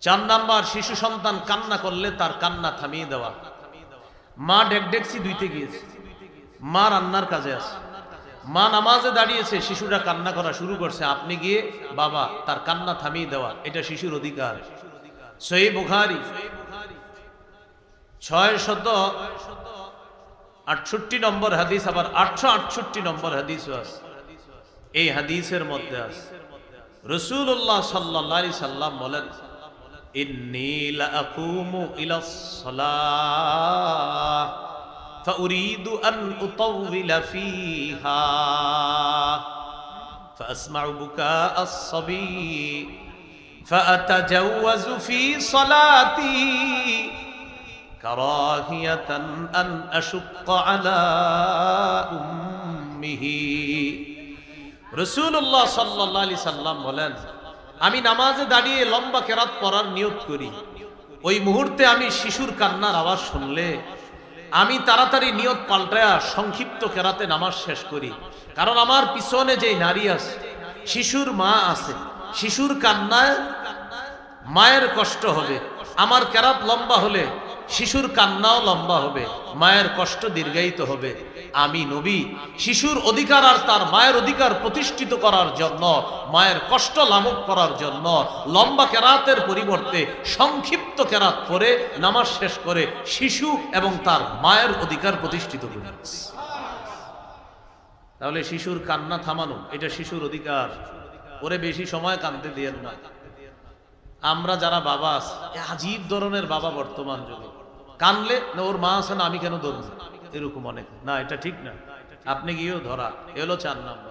4 number, শিশু সন্তান কান্না করলে তার কান্না থামিয়ে দেওয়া। মা ডেকডেকসি ধুইতে গিয়েছে, মা রান্নার কাজে আছে, মা নামাজে দাঁড়িয়েছে, শিশুটা কান্না করা শুরু করছে, আপনি গিয়ে বাবা তার কান্না থামিয়ে দেওয়া, এটা শিশুর অধিকার। সহিহ বুখারী 668 নম্বর হাদিস, আবার 868 নম্বর হাদিস আছে। এই হাদিসের মধ্যে আছে রাসূলুল্লাহ সাল্লাল্লাহু আলাইহি সাল্লাম বলেন, ইন্নী লাআকুমু ইলাস সালাহ ফাউরিদু আন উতাওবিলা ফিহা ফাসমাউ বুকাআস সাবী ফাআতাজাওয়াজু ফি সালাতি কারাহিয়াতান আন আশুক্কা আলা উম্মিহি। রাসূলুল্লাহ সাল্লাল্লাহু আলাইহি সাল্লাম বলেন, আমি নামাজে দাঁড়িয়ে লম্বা কেরাত পড়ার নিয়ত করি, ওই মুহূর্তে আমি শিশুর কান্নার আওয়াজ শুনলে আমি তাড়াতাড়ি নিয়ত পাল্টায়া সংক্ষিপ্ত কেরাতে নামাজ শেষ করি। কারণ আমার পিছনে যে নারী আছে, শিশুর মা আছে, শিশুর কান্নায় মায়ের কষ্ট হবে। আমার কেরাত লম্বা হলে শিশুর কান্নাও লম্বা হবে, মায়ের কষ্ট দীর্ঘায়িত হবে। আমি নবী শিশুর অধিকার আর তার মায়ের অধিকার প্রতিষ্ঠিত করার জন্য, মায়ের কষ্ট লাঘব করার জন্য লম্বা কেরাতের পরিবর্তে সংক্ষিপ্ত কেরাত পড়ে নামাজ শেষ করে শিশু এবং তার মায়ের অধিকার প্রতিষ্ঠিত করি। তাহলে শিশুর কান্না থামানো এটা শিশুর অধিকার। ওরে বেশি সময় কাঁদতে দিয়েন না। আমরা যারা বাবা আছি, আজীব ধরনের বাবা বর্তমান যুগে, কানলে না ওর মা আছে না আমি কেন ধরবো, এরকম অনেক না, এটা ঠিক না। আপনি গিয়েও ধরা, এলো 4 নাম্বার।